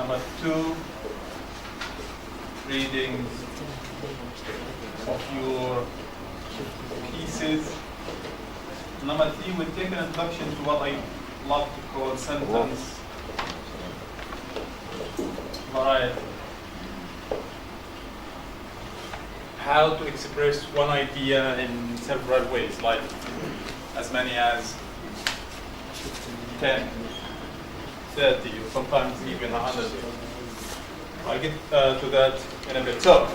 Number 2, reading of your pieces. Number 3, we'll take an introduction to what I love to call sentence variety. How to express one idea in several ways, like as many as 10, 30, or sometimes even 100. I'll get to that in a bit. So,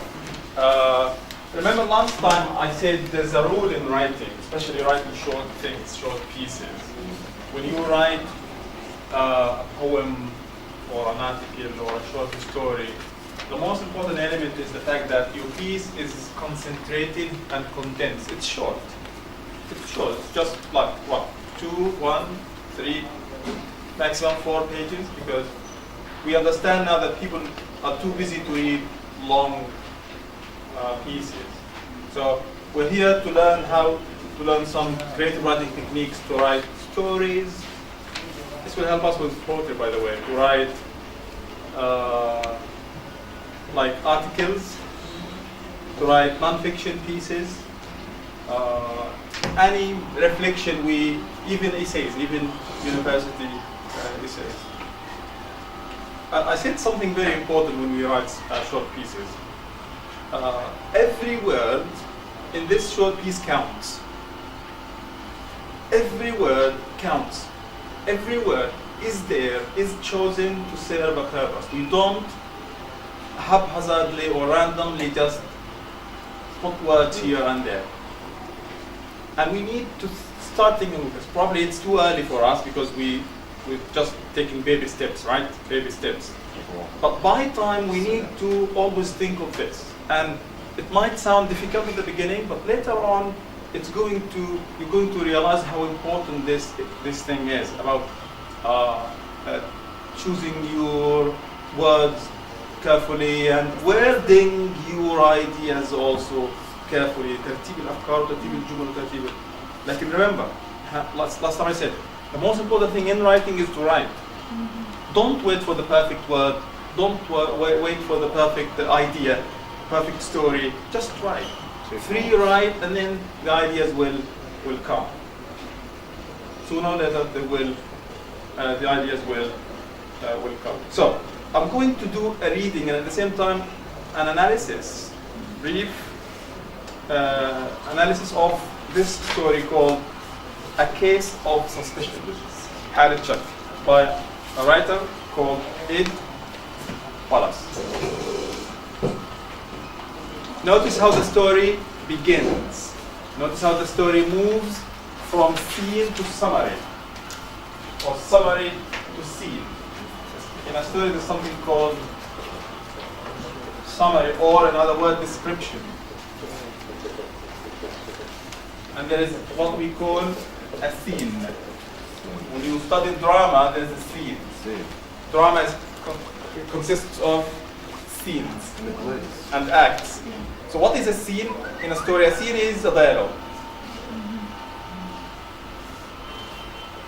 remember last time I said there's a rule in writing, especially writing short things, short pieces. When you write a poem or an article or a short story, the most important element is the fact that your piece is concentrated and condensed. It's short. It's short. It's just like what? 2, 1, 3, maximum 4 pages, because we understand now that people are too busy to read long pieces. So we're here to learn how to learn some creative writing techniques to write stories. This will help us with poetry, by the way, to write like articles, to write non-fiction pieces, any reflection, even essays, even university essays. I said something very important when we write short pieces. Every word in this short piece counts. Every word counts. Every word is chosen to serve a purpose. You don't haphazardly or randomly just put words here and there. And we need to start thinking of this. Probably it's too early for us because we're just taking baby steps, right? Baby steps. But by time we need to always think of this. And it might sound difficult in the beginning, but later on you're going to realize how important this thing is about choosing your words carefully and wording your ideas also carefully. ترتيب الأفكار وترتيب الجمل وترتيب. Like remember, last time I said, the most important thing in writing is to write. Don't wait for the perfect word. Don't wait for the perfect idea, perfect story. Just write. Free write, and then the ideas will come. Sooner or later, the ideas will come. So I'm going to do a reading and at the same time an analysis, brief analysis of this story called A Case of Suspicion, حالة شك, by a writer called Ed Wallace. Notice how the story begins. Notice how the story moves from scene to summary, or summary to scene. In a story, there's something called summary, or in other words, description. And there is what we call a scene. When you study drama, there is a scene. Drama consists of scenes and acts. So what is a scene in a story? A scene is a dialogue.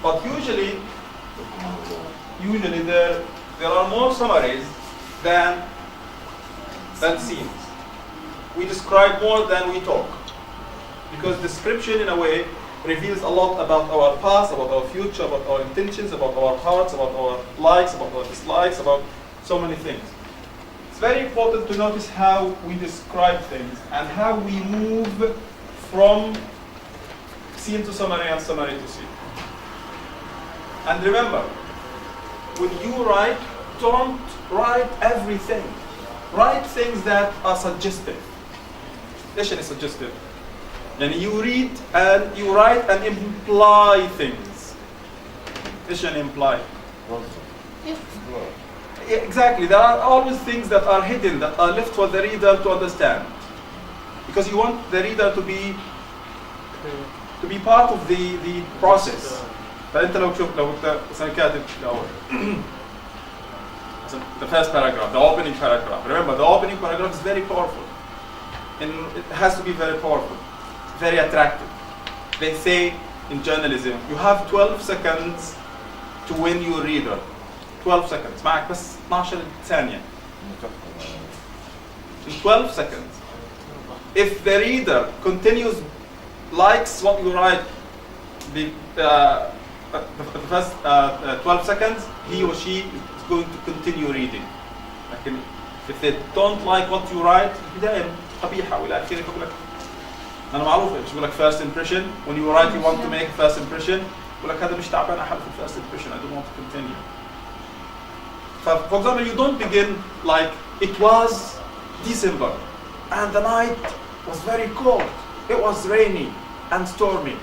But usually there are more summaries than scenes. We describe more than we talk. Because description, in a way, reveals a lot about our past, about our future, about our intentions, about our hearts, about our likes, about our dislikes, about so many things. It's very important to notice how we describe things and how we move from scene to summary and summary to scene. And remember, when you write, don't write everything. Write things that are suggestive. ايش يعني suggestive؟ يعني you read and you write and imply things. ايش يعني imply؟ Yeah, exactly. There are always things that are hidden, that are left for the reader to understand, because you want the reader to be part of the process. فأنت لو أنت مثلا كاتب the first paragraph, the opening paragraph. Remember, the opening paragraph is very powerful, and it has to be very powerful, very attractive. They say in journalism, you have 12 seconds to win your reader. 12 seconds معك بس 12 ثانية. In 12 seconds. If the reader continues, likes what you write, the first 12 seconds, he or she is going to continue reading. لكن if they don't like what you write, بداية قبيحة وإلى آخره. بقول لك أنا معروف إيش بقول لك first impression. When you write, you want to make a first impression. بقول لك هذا مش تعبان أحد في first impression. I don't want to continue. For example, you don't begin like it was December and the night was very cold. It was rainy and stormy.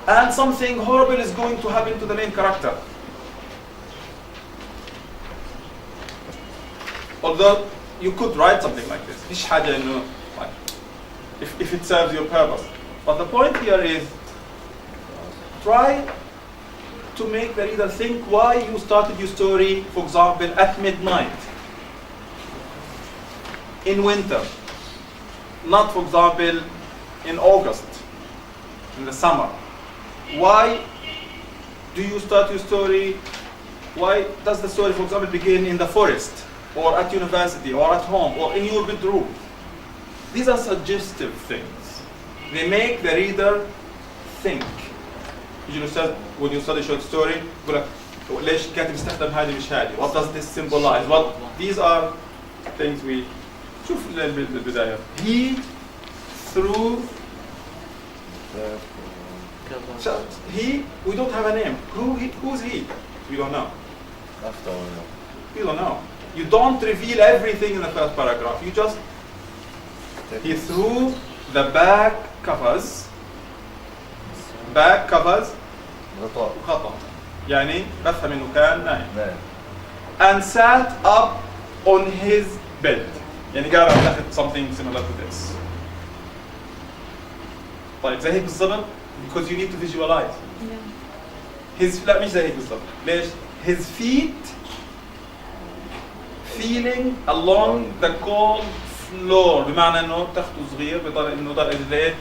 And something horrible is going to happen to the main character. Although you could write something like this. مش حاجة إنه like if it serves your purpose. But the point here is try to make the reader think why you started your story, for example, at midnight in winter, not, for example, in August, in the summer. Why do you start your story? Why does the story, for example, begin in the forest, or at university, or at home, or in your bedroom? These are suggestive things. They make the reader think. When you study short story, يقول لك ليش الكاتب استخدم هذه مش هذه? What does this symbolize? What these are things we شوف البداية. He threw he, we don't have a name. Who's he? We don't know. You don't know. You don't reveal everything in the first paragraph. You just he threw the back covers غطاء يعني بفهم انه كان نايم and sat up on his bed يعني قاعد على تحت something similar to this. طيب زي هيك بالضبط because you need to visualize. His لا مش زي هيك بالضبط. ليش؟ His feet feeling along the cold floor بمعنى انه تخته صغير بطريقه انه ضل رجليه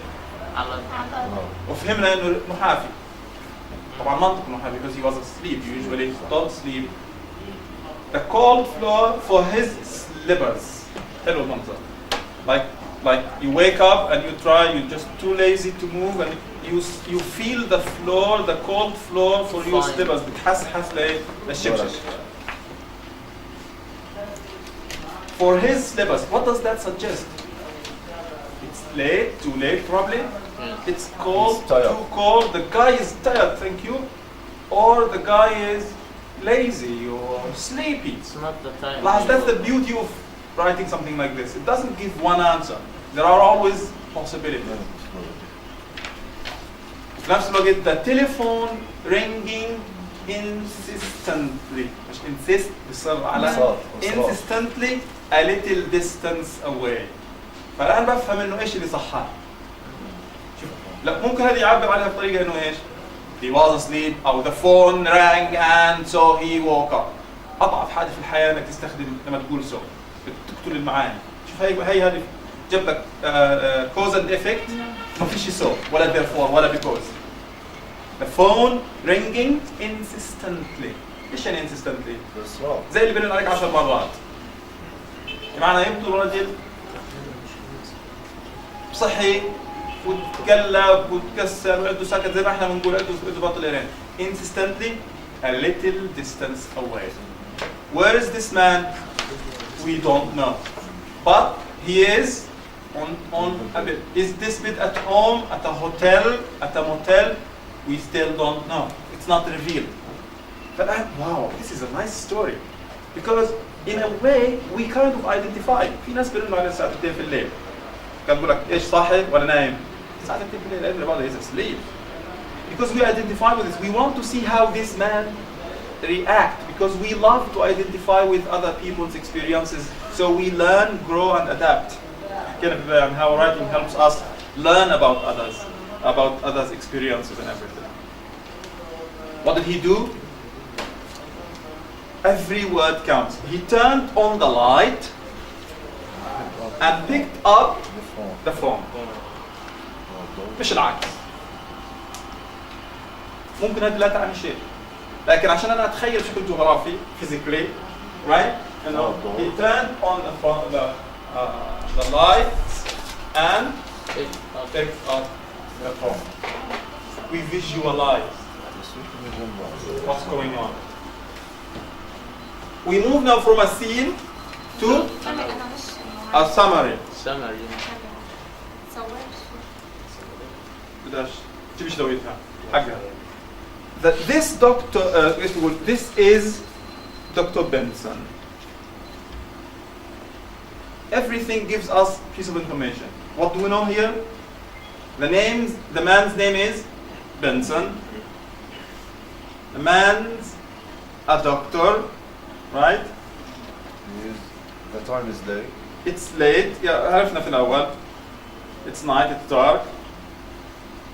وفهمنا انه محافي. طبعا منطق محافي because he was asleep. Usually don't sleep. The cold floor for his slippers. حلو المنظر. Like you wake up and you try, you're just too lazy to move and you feel the floor, the cold floor for your slippers. بتحسحس للشبشب. For his slippers, what does that suggest? It's late, too late probably. It's cold, too cold. The guy is tired, thank you. Or the guy is lazy or sleepy. It's not the time. That's the beauty of writing something like this. It doesn't give one answer. There are always possibilities. في نفس الوقت the telephone ringing insistently. مش insist بصر على insistently a little distance away. فالآن بفهم إنه إيش اللي صحاه. شوف لا ممكن هذه يعبر عليها بطريقة إنه إيش؟ He was asleep أو the phone rang and so he woke up. أضعف حاجة في الحياة إنك تستخدم لما تقول so. بتقتل المعاني. شوف هي هذه جاب لك cause and effect ما فيش so ولا therefore ولا because. The phone ringing insistently. إيش يعني insistently؟ زي اللي بنقول عليك 10 مرات. بمعنى يبدو الرجل صحي وتقلب وتكسر وعنده سكت زي ما احنا بنقول عنده بطل ايرين. Insistently a little distance away. Where is this man? We don't know. But he is on a bed. Is this bed at home, at a hotel, at a motel? We still don't know. It's not revealed. But wow, this is a nice story. Because in a way we kind of identify. في ناس بيقولوا على الساعة 2 في الليل. كان بقول لك ايش صاحي ولا نايم؟ الساعة 2 في الليل everybody is asleep. Because we identify with this. We want to see how this man react. Because we love to identify with other people's experiences. So we learn, grow and adapt. Kind of how writing helps us learn about others' experiences and everything. What did he do? Every word counts. He turned on the light and picked up the phone. مش العكس. ممكن هذه لا تعني شيء. لكن عشان انا اتخيل بشكل جغرافي physically, right? You know, he turned on the lights and takes off the phone. We visualize what's going on. We move now from a scene to a summary. بداش تبيش دويتها حقها. That this doctor, this is Dr. Benson. Everything gives us piece of information. What do we know here? The man's name is Benson. The man's a doctor, right? Yes. The time is late. It's late. Yeah, عرفنا في الأول. It's night. It's dark.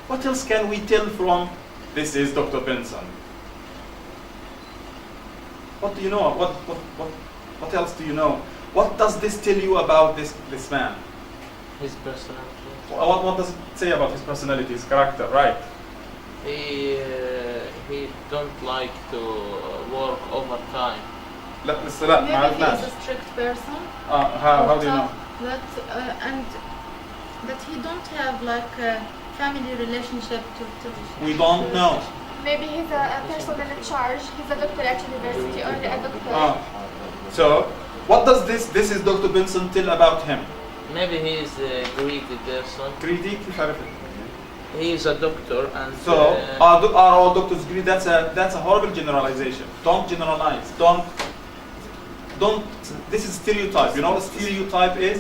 What else can we tell from this is Dr. Benson? What do you know? What else do you know? What does this tell you about this man? His personality. What does it say about his personality, his character, right? He don't like to work overtime. لا لسه لا ما Maybe he عرفناش. is a strict person. How do you know? That and that he don't have like a family relationship to. We don't know. Maybe he's a person in charge. He's a doctor at university or a doctor. So, what does this is Dr. Benson tell about him? Maybe he is a greedy person. Greedy, كيف عرفت؟ He is a doctor and So, are all doctors greedy? That's a horrible generalization. Don't generalize. Don't. This is stereotype. You know what a stereotype is?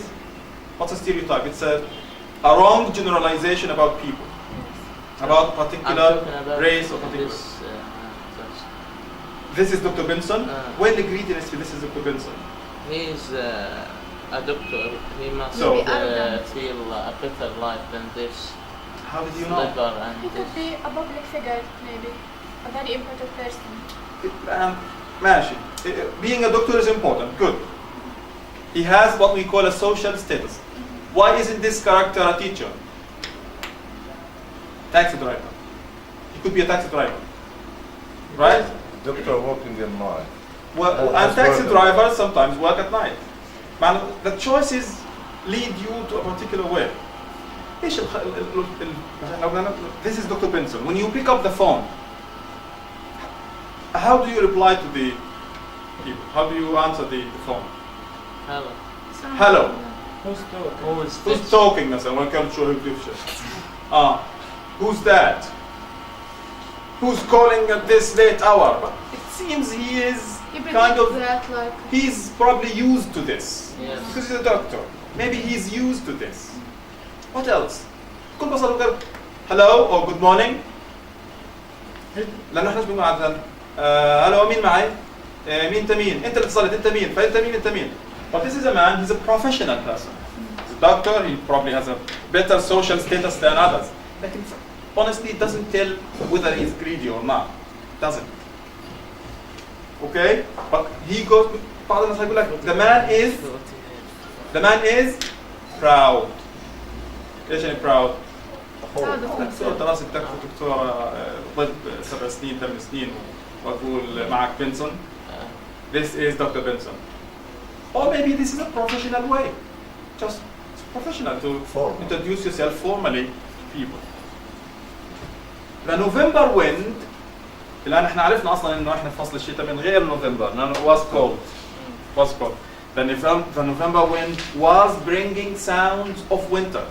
What's a stereotype? It's a wrong generalization about people, about particular race or particular. This is Dr. Benson. When the greediness, this is Dr. Benson. he is a doctor. He must So- feel a better life than this. How did you know? Liver and He could this. be a public figure, maybe. A very important person. ماشي. Being a doctor is important. Good. He has what we call a social status. Why isn't this character a teacher? Taxi driver. He could be a taxi driver. Right? Doctor working in night. Well, and taxi drivers sometimes work at night. Man, the choices lead you to a particular way. ايش This is Dr. Benson. When you pick up the phone, how do you reply to the people? How do you answer the phone? Hello. Hello. Who is Who's this? talking مثلا when كان شو who's that? Who's calling at this late hour? But it seems he is He kind predicts of that like. he's probably used to this. Yes. Because he's a doctor. Maybe he's used to this. What else? كل بصل قال hello or good morning. لأنه احنا بنقول عادة hello مين معي؟ مين أنت مين؟ أنت اللي اتصلت أنت مين؟ فأنت مين أنت مين؟ But this is a man, he's a professional person. He's a doctor, he probably has a better social status than others. Like, honestly, it doesn't tell whether he's greedy or not. Doesn't. Okay? But he goes, بعض الناس هيقول لك the man is proud. ايش يعني proud؟ دكتور دراسة دكتورة طب 7 سنين 8 سنين واقول معك بنسون. This is Dr. Benson. Or maybe this is a professional way. Just professional to introduce yourself formally to people. The November wind, الآن احنا عرفنا أصلا إنه احنا في فصل الشتاء من غير نوفمبر لأنه was cold. Was cold. The November wind was bringing sounds of winter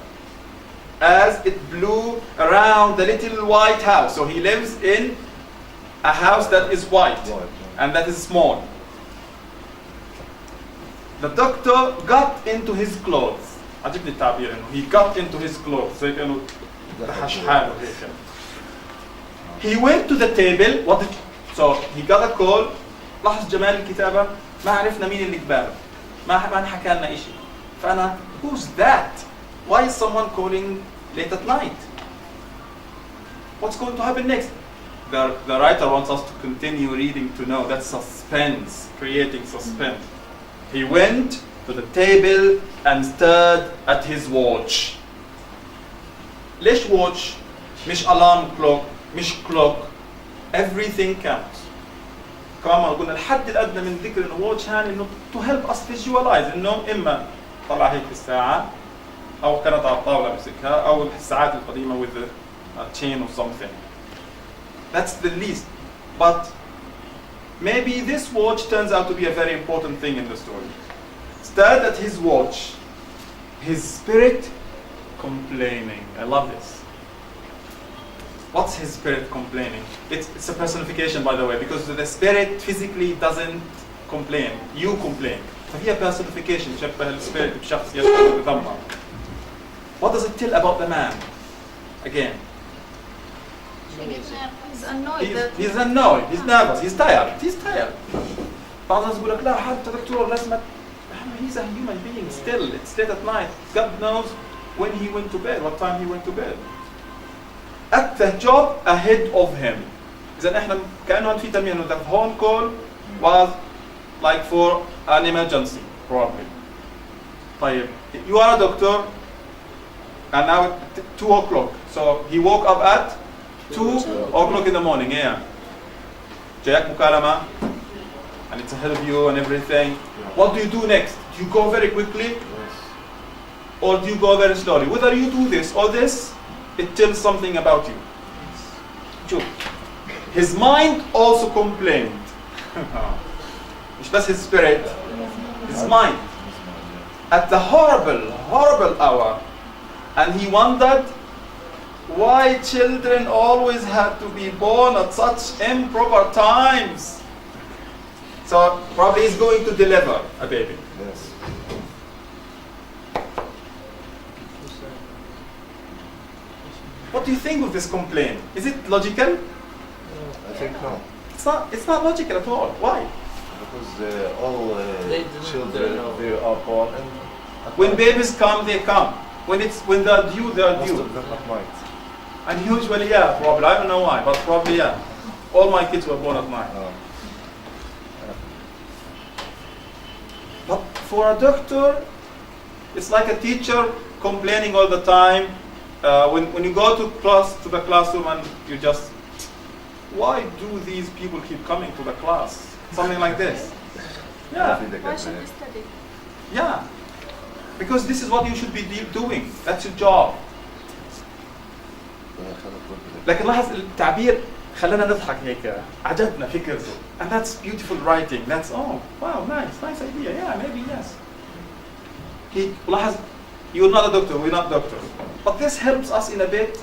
as it blew around the little white house. So he lives in a house that is white and that is small. The doctor got into his clothes. عجبني التعبير إنه he got into his clothes. زي كأنه دحش حاله هيك. He went to the table. So he got a call. لاحظ جمال الكتابة. ما عرفنا مين اللي كباره. ما حكى لنا إشي. فأنا who's that? Why is someone calling late at night? What's going to happen next? The writer wants us to continue reading to know. That's suspense, creating suspense. He went to the table and stared at his watch. ليش watch؟ مش alarm clock, مش clock. Everything counts. كمان قلنا الحد الادنى من ذكر انه واتش هاند انه تو هيلب اس فيجوالايز انه اما طلع هيك الساعه او كانت على الطاوله مسكها او الساعات القديمه with a chain or something. That's the least. But maybe this watch turns out to be a very important thing in the story. Instead at his watch, his spirit complaining. I love this. What's his spirit complaining? It's a personification, by the way, because the spirit physically doesn't complain. You complain. فهي personification شبه السبيريت بشخص يتذمر. What does it tell about the man? Again. He's annoyed. He's annoyed. He's nervous. He's tired. He's tired. بعض الناس يقول لك لا حتى دكتور لازم. He's a human being still. It's late at night. God knows when he went to bed, what time he went to bed. At the job ahead of him. إذا إحنا كأنه في تنمية إنه the phone call was like for an emergency probably. طيب you are a doctor and now 2 o'clock. So he woke up at 2 o'clock in the morning. Yeah. جاك مكالمة and it's ahead of you and everything. What do you do next? Do you go very quickly? Or do you go very slowly? Whether you do this or this, it tells something about you. Sure. His mind also complained. مش بس his spirit, his mind. At the horrible hour. And he wondered why children always had to be born at such improper times. So probably he's going to deliver a baby. Yes. What do you think of this complaint? Is it logical? I think no. It's not logical at all. Why? Because all They do not children, know. they are born and When babies come, they come. When they're due, they're most due. of them at night. And usually, yeah, probably. I don't know why, but probably, yeah. All my kids were born at night. But for a doctor, it's like a teacher complaining all the time. When you go to the classroom and you just, why do these people keep coming to the class? Something like this. Yeah, Hopefully they Why get should there. we study? yeah. Because this is what you should be doing. That's your job. لكن لاحظ التعبير خلانا نضحك هيك عجبنا فكرته. And that's beautiful writing. That's wow, nice idea. Yeah, maybe yes. لاحظ you're not a doctor, we're not doctors. But this helps us in a bit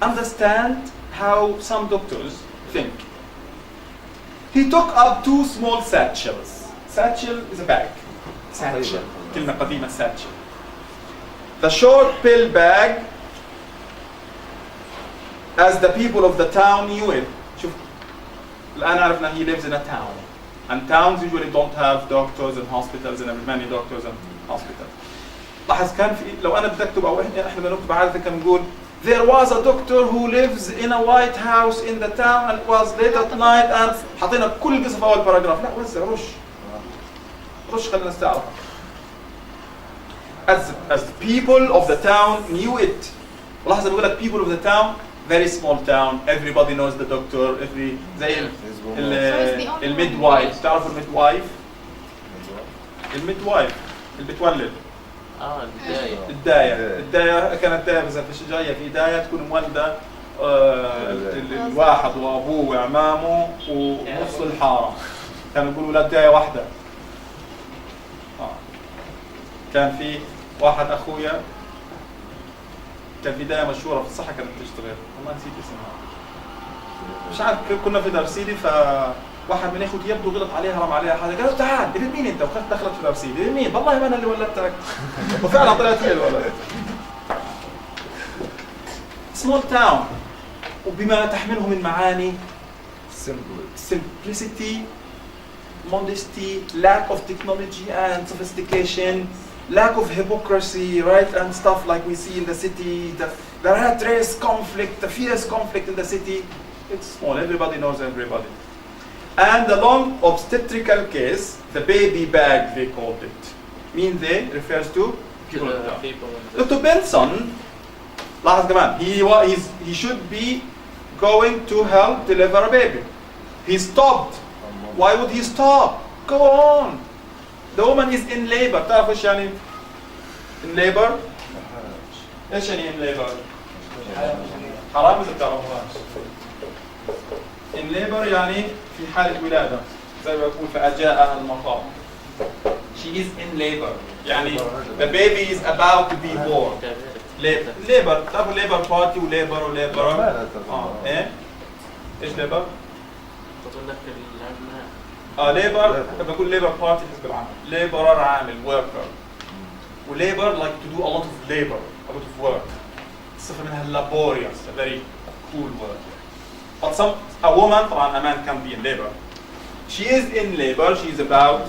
understand how some doctors think. He took up 2 small satchels. Satchel is a bag. Satchel. كلمة قديمة satchel. The short pill bag, as the people of the town knew it. شوف الآن عرفنا he lives in a town. And towns usually don't have doctors and hospitals and many doctors and hospitals. لاحظ كان في لو أنا بدي أكتب أو إحنا بنكتب عادة كان بنقول there was a doctor who lives in a white house in the town and it was late at night and حطينا كل قصة في أول باراجراف. لا وزع رش خلينا نستعرف. As the people of the town knew it. ولاحظ بقول لك people of the town, very small town, everybody knows the doctor, زي الميدوايف. تعرفوا الميدوايف؟ الميدوايف اللي بتولد. الداية كانت داية بس فيش جاية في داية تكون مولدة الواحد وابوه وعمامه ونص الحارة. كانوا يقولوا ولاد داية واحدة. كان في واحد اخويا كان في داية مشهورة في الصحة كانت تشتغل، والله نسيت اسمها. مش عارف كنا في درسيلي فواحد من اخوتي يبدو غلط عليها رمى عليها حاجة، قال تعال ابن مين انت؟ وخدت دخلت في درسيلي، ابن مين؟ والله ما انا اللي ولدتك. وفعلا طلعت هي اللي ولدت. small town وبما تحمله من معاني simplicity, modesty, lack of technology and sophistication, lack of hypocrisy, right, and stuff like we see in the city, the rat race conflict, the fierce conflict in the city. It's small, everybody knows everybody. And the long obstetrical case, the baby bag they called it. Mean they refers to people. Dr. Benson, لاحظ كمان, he should be going to help deliver a baby. He stopped Why would he stop? Go on. The woman is in labor. تعرف ايش يعني in labor؟ ايش يعني in labor؟ حرام إذا بتعرفوهاش. in labor يعني في حالة ولادة. زي ما بقول فأجاءها المطار. She is in labor. يعني the baby is about to be born. labor. تعرفوا labor party وليبر وليبر. ايه؟ ايش labor؟ بقول لك العمال. ليبر بقول ليبر بارتي حزب العمل ليبرر عامل worker وليبر like to do a lot of labor a lot of work صفة منها laborious a very cool word but a woman طبعا a man can be in labor she is in labor she is about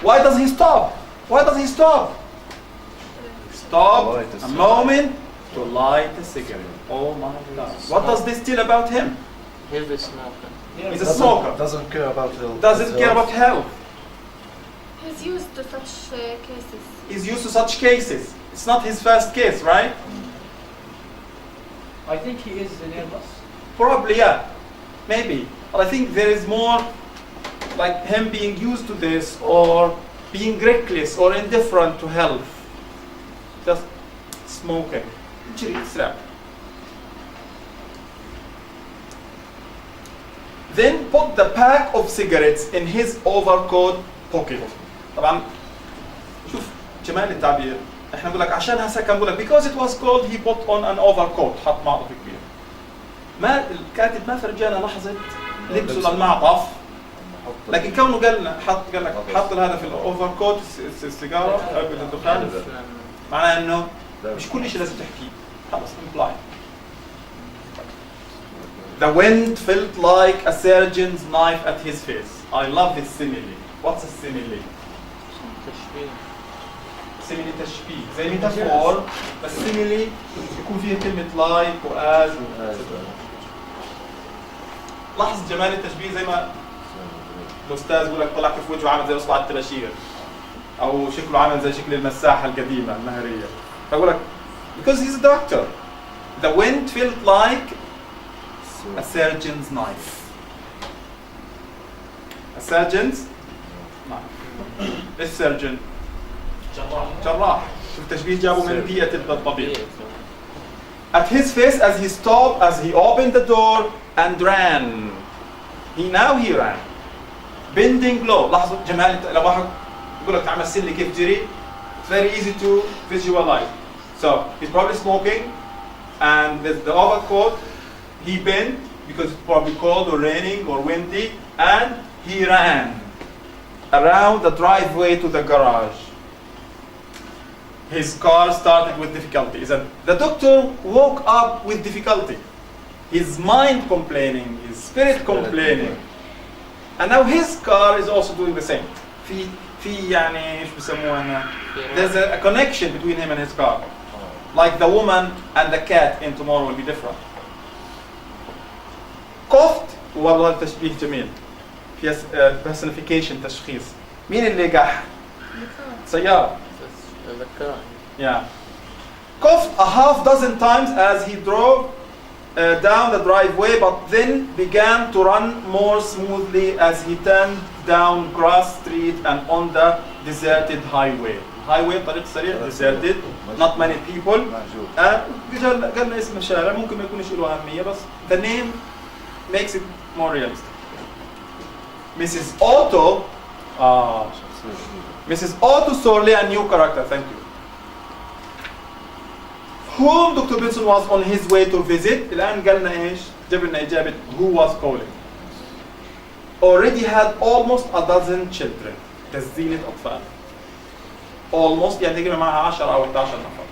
why does he stop a moment to light a cigarette oh my god what does this tell about him Heavy smoker. he's a smoker Doesn't care about health. doesn't care about health. He's used to such cases. He's used to such cases. It's not his first case, right? I think he is nervous. Probably, yeah. Maybe. But I think there is more like him being used to this or being reckless or indifferent to health. Just smoking. Then put the pack of cigarettes in his overcoat pocket. طبعا شوف جمال التعبير احنا نقول لك عشان هسه كان نقول لك because it was cold he put on an overcoat حط معطف كبير ما الكاتب ما فرجانا لحظة لبسه للمعطف لكن كونه قال لك حط هذا في الاوفركوت السيجاره علبة الدخان معناه انه مش كل شيء لازم تحكيه خلص imply. The wind felt like a surgeon's knife at his face. I love this simile. What's a simile? تشبيه. simile تشبيه زي ميتافور بس simile يكون فيها كلمة like وas لاحظ جمال التشبيه زي ما الأستاذ بيقول لك طلع كيف وجهه عامل زي إصبع التباشير أو شكله عامل زي شكل المساحة القديمة النهرية فأقول لك because he's a doctor. The wind felt like a surgeon's knife. A surgeon's knife. ايش surgeon؟ جراح. شوف التشبيه جابه من بيئة الطبيب. At his face as he stopped, as he opened the door and ran. He ran. Bending low. لاحظوا جمال لو واحد يقول لك تعال مثل لي كيف جري. It's very easy to visualize. So he's probably smoking and with the overcoat he bent because it's probably cold or raining or windy and he ran around the driveway to the garage. His car started with difficulty. The doctor woke up with difficulty. His mind complaining, his spirit complaining. And now his car is also doing the same. في يعني ايش بسموها there's a connection between him and his car. Like the woman and the cat in tomorrow will be different. coughed والله التشبيه جميل في personification تشخيص مين اللي قح؟ سيارة ذكرني. yeah coughed a half dozen times as he drove down the driveway but then began to run more smoothly as he turned down grass street and on the deserted highway. Highway طريق سريع deserted not many people. قلنا اسم الشارع ممكن ما يكونش له أهمية بس the name makes it more realistic. Mrs. Otto Mrs. Otto Sorley, a new character, thank you. Whom Dr. Benson was on his way to visit. الآن قالنا إيش؟ جاب لنا إجابة who was calling. Already had almost a dozen children. تزينة أطفال. Almost يعني تقريبا معها 10 أو 11 نفر.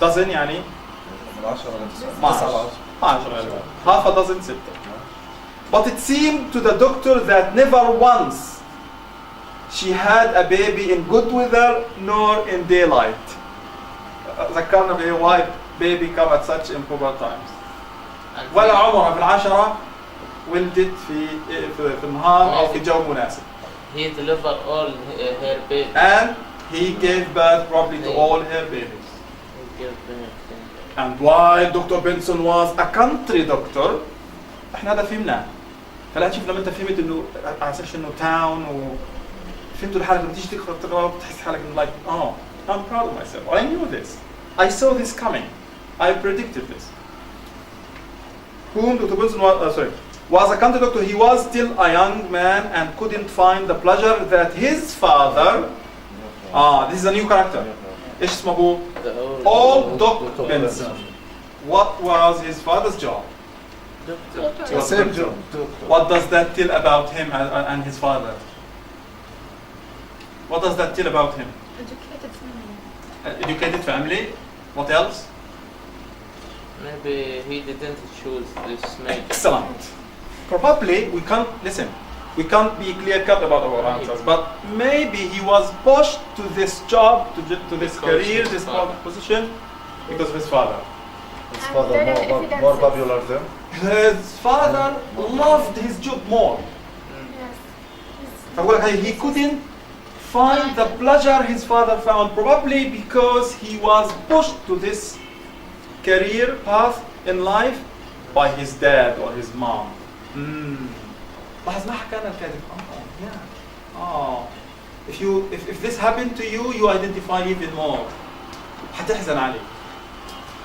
Dozen يعني من 10 ل 9 10 half a dozen 6. But it seemed to the doctor that never once she had a baby in good weather nor in daylight. ذكرنا بإيه why baby come at such improper times. ولا عمرها في 10 ولدت في النهار أو في جو مناسب. He delivered all her babies. And he gave birth probably to all her babies. He gave birth. And while Dr. Benson was a country doctor, احنا هذا فهمنا. فلا تشوف لما انت فهمت انه على اساس انه تاون وفهمتوا لحالك لما تيجي تقرا بتحس حالك انه like I'm proud of myself. I knew this. I saw this coming. I predicted this. Whom Dr. Benson was a country doctor. He was still a young man and couldn't find the pleasure that his father. This is a new character. ايش اسمه؟ Old Dr. Benson. What was his father's job? The same job. What does that tell about him and his father? What does that tell about him? Educated family. Educated family. What else? Maybe he didn't choose this major. Excellent. Probably we can't listen. We can't be clear-cut about our answers, but maybe he was pushed to this job, to this career, this position, because of his father. His father more popular than. His father loved his job more. Yes. He couldn't find the pleasure his father found, probably because he was pushed to this career path in life by his dad or his mom. لاحظ ما حكى لنا الكاتب. If this happened to you, you identify even more. حتحزن عليه.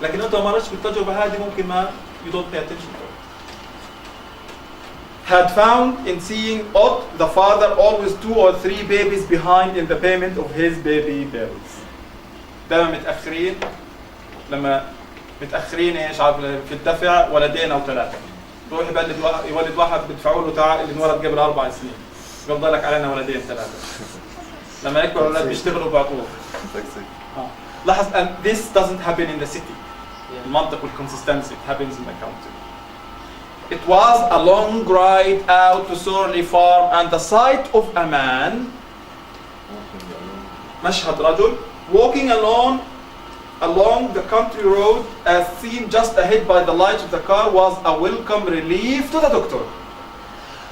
لكن انت ما مرتش بالتجربة هذه ممكن ما you don't pay attention to it. Had found in seeing Ott, the father, always 2 or 3 babies behind in the payment of his baby bills. دائما متأخرين لما متأخرين ايش عارف في الدفع ولدين أو 3. يروح يولد واحد بدفعوا له تعال اللي انولد قبل 4 سنين. يفضل لك علينا ولدين 3. لما يكبر الأولاد بيشتغلوا بعطوه. لاحظ and this doesn't happen in the city. المنطق والconsistency it happens in the country. It was a long ride out to Sorley Farm and the sight of a man مشهد رجل walking along the country road as seen just ahead by the light of the car was a welcome relief to the doctor.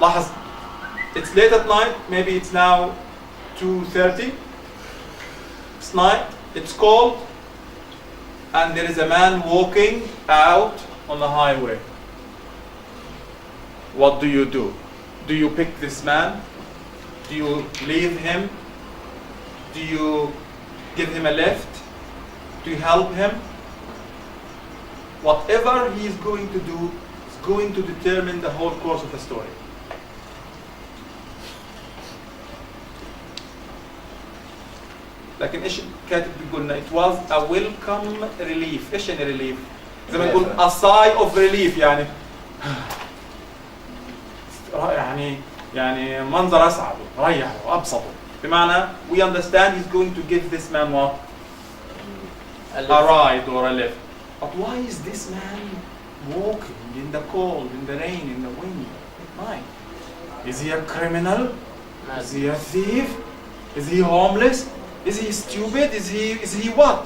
لاحظ it's late at night, maybe it's now 2:30. It's night, it's cold, and there is a man walking out on the highway. What do you do? Do you pick this man? Do you leave him? Do you give him a lift? Do you help him? Whatever he is going to do is going to determine the whole course of the story. لكن ايش الكاتب بيقول لنا؟ It was a welcome relief. ايش يعني relief؟ زي ما نقول a sigh of relief يعني منظر اسعد ريح وابسط. بمعنى we understand he's going to give this man what? A ride or a lift. But why is this man walking in the cold, in the rain, in the wind at night? Is he a criminal? Is he a thief? Is he homeless? Is he stupid? Is he what?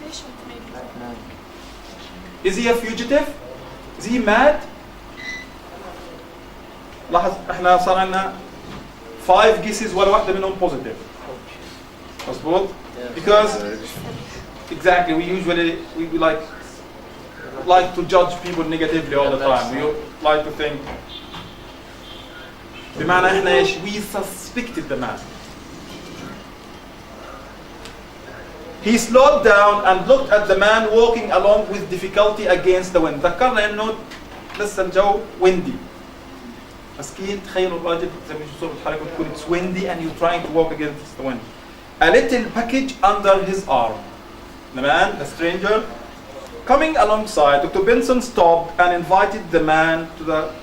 Patient maybe. Is he a fugitive? Is he mad? لاحظ احنا صار عندنا 5 guesses ولا واحدة منهم positive. مظبوط؟ Because exactly we usually we like to judge people negatively all the time. We like to think بمعنى احنا ايش؟ We suspected the man. He slowed down and looked at the man walking along with difficulty against the wind. ذكرنا انه لسه الجو windy. مسكين تخيلوا الراجل زي ما صورة حضرتك بتقول it's windy and you're trying to walk against the wind. A little package under his arm. The man, the stranger, coming alongside, Dr. Benson stopped and invited the man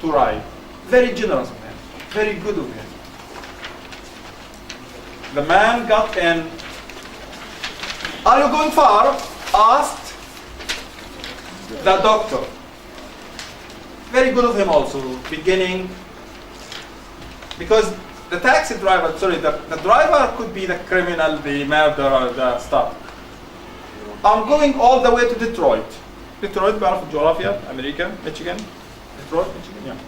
to ride. Very generous of him. Very good of him. The man got in. Are you going far? Asked the doctor. Very good of him also, beginning, because the taxi driver, the driver could be the criminal, the murderer, the stuff. I'm going all the way to Detroit. Detroit, بعرف الجغرافيا، أمريكا، Michigan. Detroit, Michigan, yeah.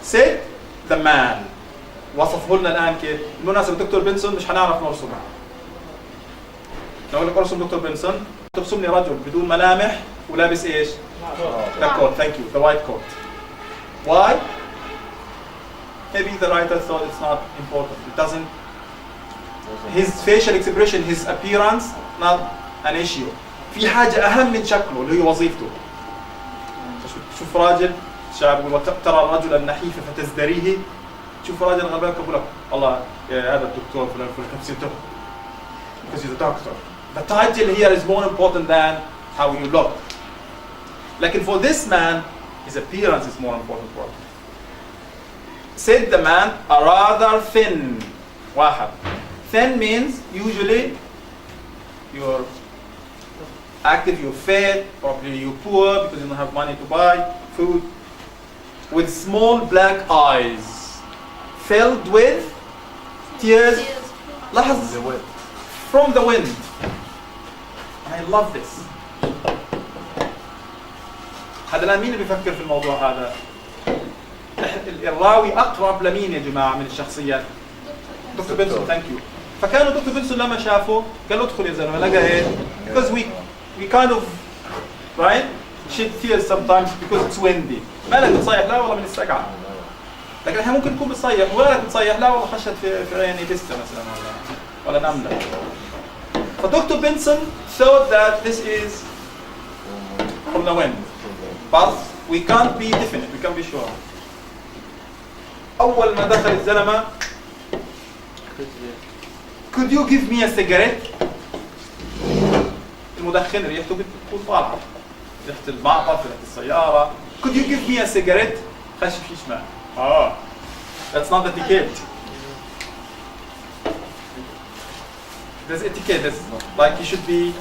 Said the man. وصفه لنا الآن كيف؟ بالمناسبة دكتور بنسون مش هنعرف نرسمه. لو أقول لك ارسم دكتور بنسون، ترسم لي رجل بدون ملامح ولابس ايش؟ The coat, thank you, the white coat. Why? Maybe the writer thought it's not important. It doesn't. His facial expression, his appearance, not an issue. في حاجة أهم من شكله اللي هي وظيفته. شوف راجل شاب يقول ترى الرجل النحيف فتزدريه. تشوف راجل غلبان يقول لك والله يا هذا الدكتور فلان فلان because he's a doctor. The title here is more important than how you look. Like for this man, his appearance is more important for him. Said the man, a rather thin. واحد. Thin means usually you're active, you're fat, probably you're poor because you don't have money to buy food. With small black eyes, filled with tears. لاحظ from the wind. I love this. هذا الآن مين اللي بيفكر في الموضوع هذا؟ الراوي أقرب لمين يا جماعة من الشخصيات؟ دكتور بنسون ثانك يو. فكانوا دكتور بنسون لما شافه قال له ادخل يا زلمة لقى ايه؟ Because we kind of right shed tears sometimes because it's windy. مالك بتصيح؟ لا والله من السقعة. لكن احنا ممكن نكون بتصيح وغيرك بتصيح لا والله خشت في عيني بسة مثلا ولا نملة. فدكتور بنسون thought that this is from the wind. But we can't be definite, we can't be sure. أول ما دخل الزلمة could you give me a cigarette؟ المدخن ريحته بتكون طالعة ريحة المعطف ريحة السيارة. could you give me a cigarette؟ خش في شمال. that's not etiquette. There's etiquette, there's like you should be.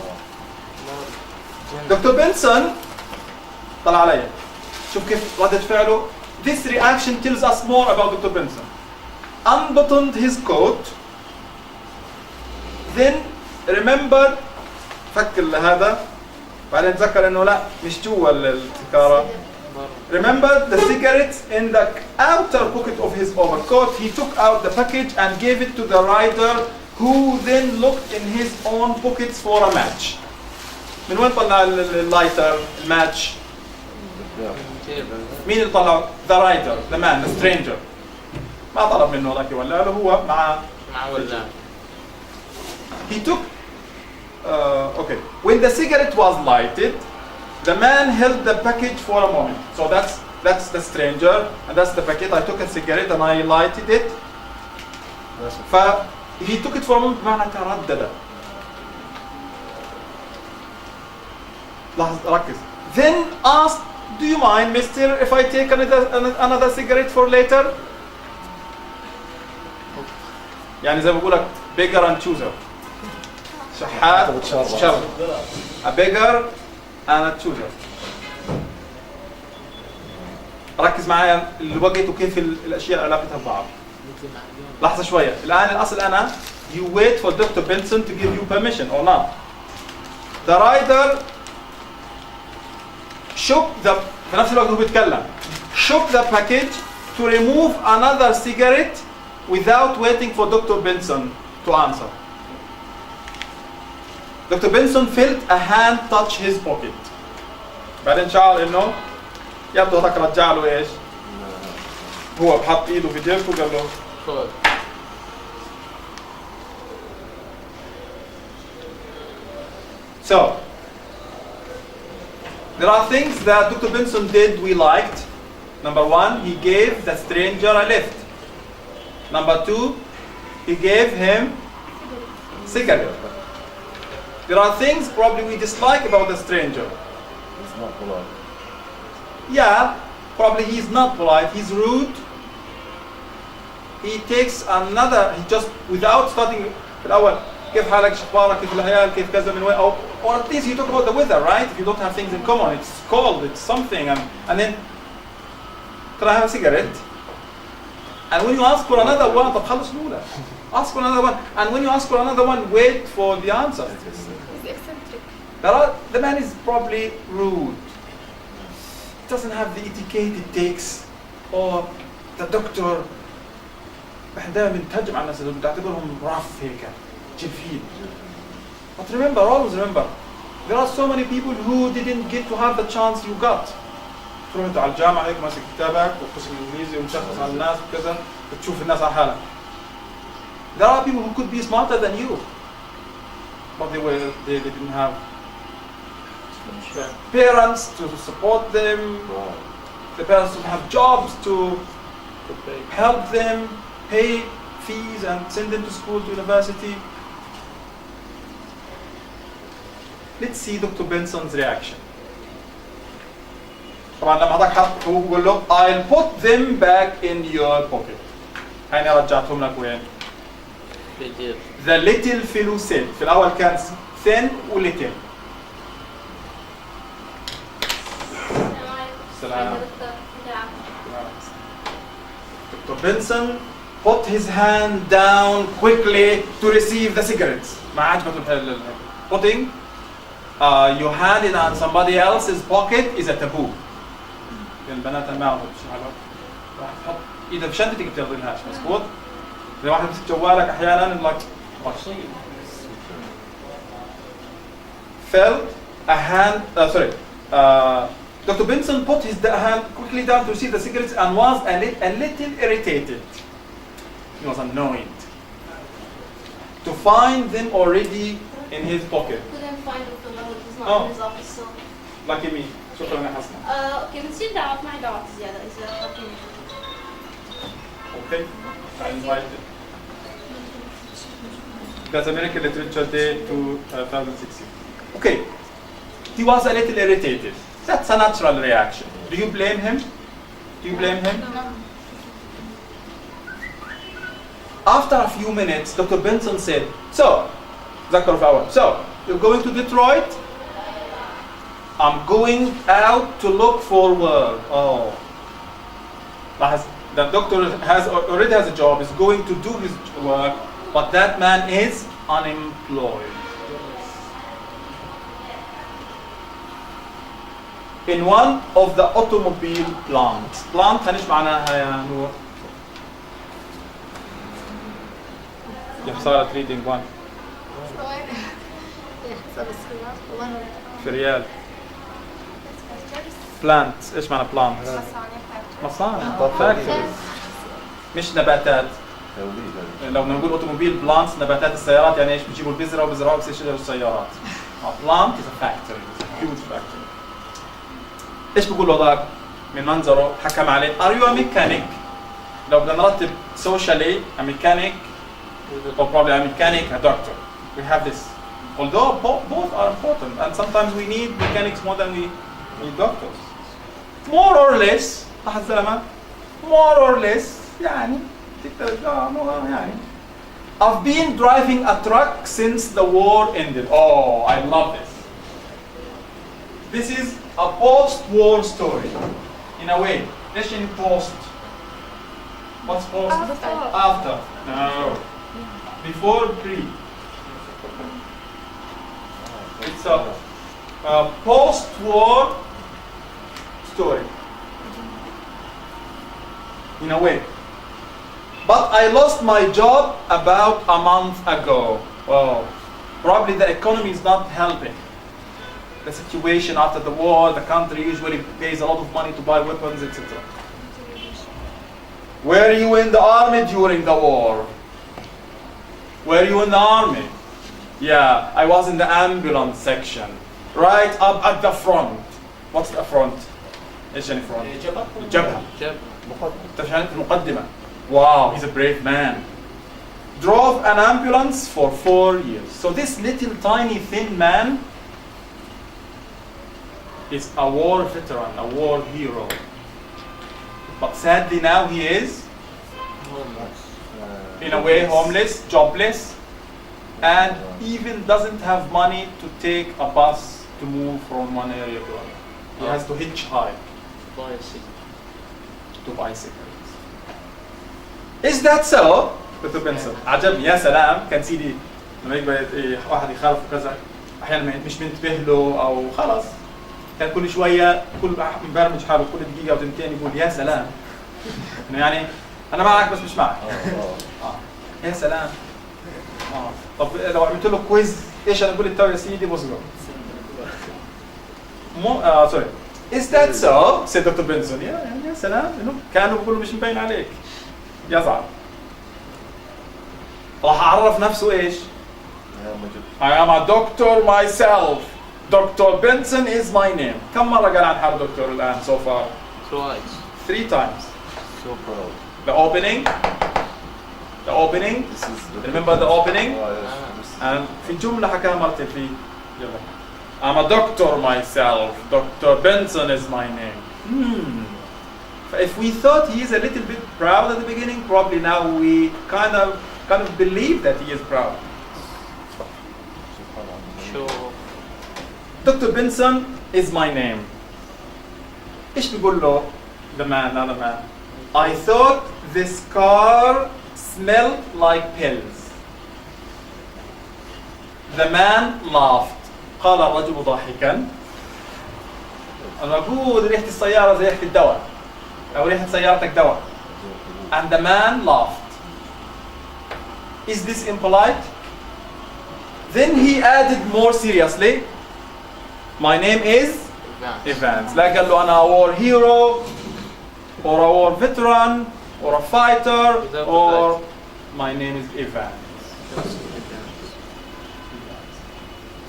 دكتور بنسون طلع علي. شوف كيف ردة فعله. This reaction tells us more about Dr. Benson. Unbuttoned his coat. Then remember فك هذا. بعدين تذكر إنه لا مش جوا السيجارة. Remember the cigarettes in the outer pocket of his overcoat. He took out the package and gave it to the rider, who then looked in his own pockets for a match. من وين طلع اللايتر الماتش؟ مين اللي طلعه؟ The writer, the man, the stranger. ما طلب منه ذاك يولع له هو مع ولا. He took okay. When the cigarette was lighted, the man held the package for a moment. So that's the stranger and that's the packet. I took a cigarette and I lighted it. He took it for a moment بمعنى تردد. لاحظ ركز. Then asked, do you mind, mister, if I take another cigarette for later? يعني زي ما بقول لك beggar and chooser. شحات شر. A beggar and a chooser. ركز معايا الوقت وكيف الأشياء علاقتها ببعض. لحظة شوية. الآن الأصل أنا you wait for Dr. Benson to give you permission or not. The rider shook the في نفس الوقت هو بيتكلم shook the package to remove another cigarette without waiting for Dr. Benson to answer. Dr. Benson felt a hand touch his pocket. بعدين شعر إنه يبدو هذاك رجع له إيش؟ هو بحط إيده في جيبه وقال له خذ. So, there are things that Dr. Benson did we liked. Number one, he gave the stranger a lift. Number two, he gave him cigarette. There are things probably we dislike about the stranger. It's not polite. Yeah, probably he's not polite, he's rude. He takes another, he just without starting في الأول كيف حالك شخبارك كيف العيال كيف كذا من وين or at least you talk about the weather, right? If you don't have things in common, it's cold, it's something, and then can I have a cigarette? And when you ask for another one, طب خلص الأولى. Ask for another one, and when you ask for another one, wait for the answer. He's eccentric. The man is probably rude. Doesn't have the etiquette it takes, or the doctor. احنا دائما بنتهجم على الناس اللي بتعتبرهم rough هيك جفين. But remember, always remember, There are so many people who didn't get to have the chance you got. تروح انت على الجامعه هيك ماسك كتابك وقسم انجليزي ومشخص على الناس وكذا بتشوف الناس على حالك. There are people who could be smarter than you, but they didn't have parents to support them. The parents don't have jobs to help them, pay fees and send them to school, to university. Let's see Dr. Benson's reaction. طبعا لما هذاك حط هو بقول له I'll put them back in your pocket. هيني رجعتهم لك وين؟ The little fellow said. في الأول كان thin و little. السلام. Dr. Benson put his hand down quickly to receive the cigarettes. ما عجبته putting your hand in somebody else's pocket is a taboo. البنات ما يعرفوا شو هذا. راح تحط ايدها بشنطتك بتاخذينهاش مضبوط؟ زي واحد بيمسك جوالك احيانا لك felt a hand Dr. Benson put his hand quickly down to receive the cigarettes and was a little irritated. He was annoyed to find them already in his pocket. Couldn't find it because it was not in his office. So. Lucky me. شكرا يا حسن. اوكي بنصير دعوات معي دعوات زيادة إذا حابين. Okay. I invited. That's American Literature Day 2016. Okay. He was a little irritated. That's a natural reaction. Do you blame him? Do you blame him? No. After a few minutes, Dr. Benson said, so you're going to Detroit? I'm going out to look for work. Oh. The doctor already has a job, is going to do his work, but that man is unemployed. In one of the automobile plants. Plant هنش معناها يا نور؟ كيف صارت reading one؟ في ريال. plants ايش معنى plant؟ مصانع. factories. مش نباتات. لو بدنا نقول automobile plants نباتات السيارات يعني ايش بيجيبوا البذرة وبذروها بيصيروا السيارات. A plant is a factory, it's a huge factory. ايش بقول هذاك من منظره حكم عليه are you a mechanic لو بدنا نرتب socially a mechanic or probably a mechanic a doctor we have this although both are important and sometimes we need mechanics more than we need doctors more or less more or less يعني يعني I've been driving a truck since the war ended. Oh, I love this. This is a post-war story, in a way. Let's in post. What's post? After. No. Before, pre. It's a post-war story, in a way. But I lost my job about a month ago. Well, probably the economy is not helping. The situation after the war, the country usually pays a lot of money to buy weapons, etc. Were you in the army during the war? Were you in the army? Yeah, I was in the ambulance section, right up at the front. What's the front? ايش يعني front؟ الجبهة. المقدمة. Wow, he's a brave man. Drove an ambulance for 4 years. So this little tiny thin man is a war veteran, a war hero. But sadly now he is in a way homeless, jobless, and even doesn't have money to take a bus to move from one area to another. He has to hitchhike to bicycle. Is that so? Dr. Benson عجبني يا سلام كان سيدي لما يبقى واحد يخالف كذا احيانا مش منتبه له او خلص كان كل شويه كل مبرمج حاله كل دقيقه او دقيقتين يقول يا سلام يعني انا معك بس مش معك يا سلام طب لو عملت له كويز ايش انا اقول انت يا سيدي بص sorry. Is that so? said Dr. Benson. يا سلام كانوا بيقولوا مش مبين عليك. يزعل. راح أعرف نفسه إيش؟ I am a doctor myself. Dr. Benson is my name. كم مرة قال عن حاله دكتور الآن so far? Twice. 3 times. So proud. The opening. The opening. This is Remember the opening? yes. And في جملة حكاها مرتين في يلا. I'm a doctor myself. Dr. Benson is my name. If we thought he is a little bit proud at the beginning, probably now we kind of believe that he is proud. Sure. Dr. Benson is my name. إيش بيقول له the man, another man? I thought this car smelled like pills. The man laughed. قال الرجل ضاحكا. أنا أقول ريحة السيارة زي ريحة الدواء أو ريحة سيارتك دواء. And the man laughed. Is this impolite? Then he added more seriously. My name is Evans. لا قال له أنا war hero or a war veteran or a fighter or my name is Evans.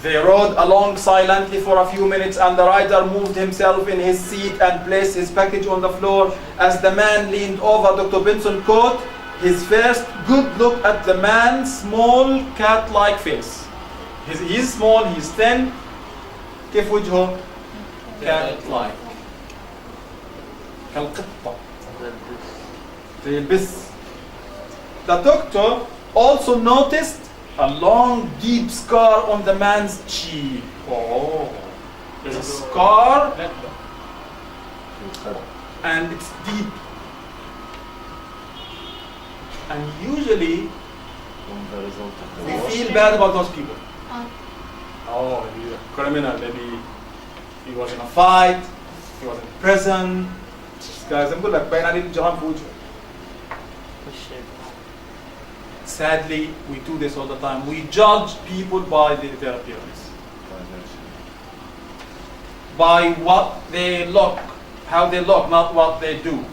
They rode along silently for a few minutes and the rider moved himself in his seat and placed his package on the floor. As the man leaned over, Dr. Benson caught his first good look at the man's small cat-like face. He's small, he's thin. كيف وجهه؟ cat-like. كالقطة. زي البس. The doctor also noticed a long, deep scar on the man's cheek. Oh, there's a scar and it's deep. And usually, we feel bad about those people. Oh, maybe a criminal, maybe he was in a fight, he was in prison. This guy's بقول لك باين عليه الجرائم في وجهه. Sadly, we do this all the time. We judge people by their appearance. By what they look, how they look, not what they do.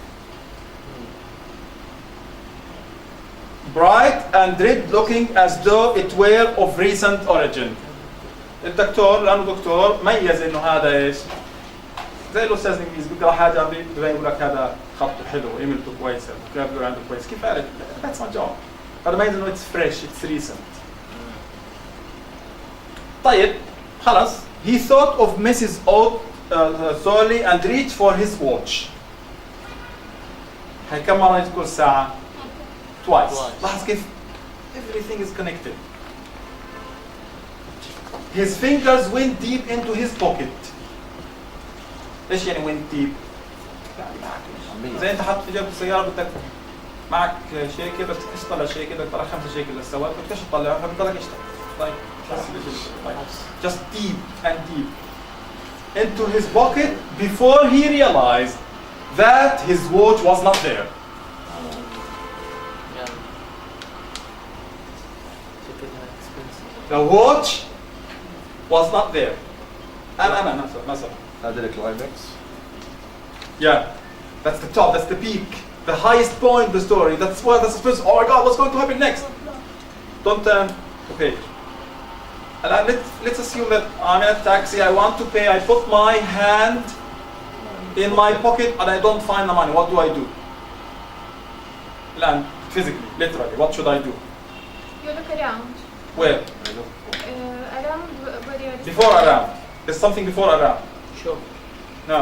Bright and red looking as though it were of recent origin. الدكتور لأنه دكتور ميز إنه هذا إيش؟ زي الأستاذ الإنجليزي بيقرأ حاجة يقول لك هذا خطه حلو، إيميلته كويسة، كتابه عنده كويس، كيف عرف؟ That's my job. هذا ميز إنه it's fresh, it's recent. طيب خلاص. He thought of Mrs. Oat thoroughly and reached for his watch. هاي كم مرة تقول ساعة؟ Twice. لاحظ كيف everything is connected. His fingers went deep into his pocket. ايش يعني went deep؟ زي انت حاط في جيبك السيارة بدك معك شيكل بس تطلع شيكل بدك تطلع 5 شيكل للسواق بدك تطلعها فبضلك يشتغل. Like just deep and deep into his pocket before he realized that his watch was not there. The watch was not there. مثلا. هذا الكلايمكس. Yeah, that's the top, that's the peak, the highest point of the story. That's the suspense. Oh my God, what's going to happen next? Don't okay. And let's assume that I'm in a taxi. I want to pay. I put my hand in my pocket and I don't find the money. What do I do? Land physically, literally. What should I do? You look around. Where? Around where you are. Before around. There's something before around. Sure. No.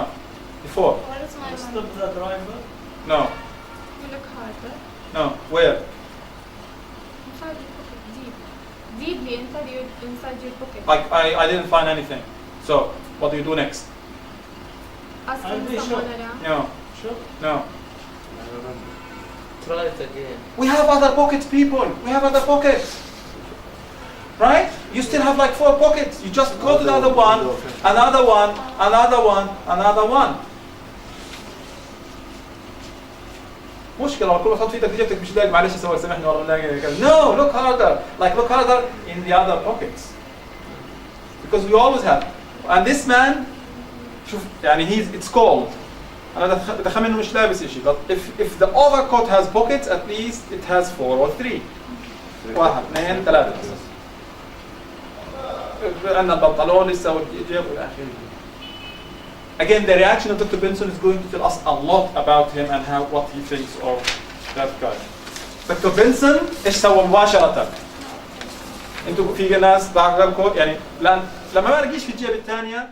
Before. Where is my money? Stop the driver. No. You look harder. No. Where? Inside your pocket, deep. Deeply inside your pocket. Like I didn't find anything. So what do you do next? Asking Are they someone sure? around. No. Sure. No. Try it again. We have other pockets, people. We have other pockets. Right? You still have like 4 pockets. You just go to another one, another one, another one, another one. مشكلة كل تحط في ايدك في جيبتك مش لاقي معلش سوي سامحني والله لاقي كذا. No, look harder. Like look harder in the other pockets. Because we always have. And this man شوف يعني it's cold. أنا دخل منه مش لابس إشي. But if the overcoat has pockets, at least it has 4 or 3. 1 2 3. عندنا البنطلون لسه والجيب والى اخره. Again, the reaction of Dr. Benson is going to tell us a lot about him and what he thinks of that guy. Dr. Benson ايش سوى مباشرة؟ انتوا في ناس بعرفكم يعني لما ما لقيش في الجيب الثانية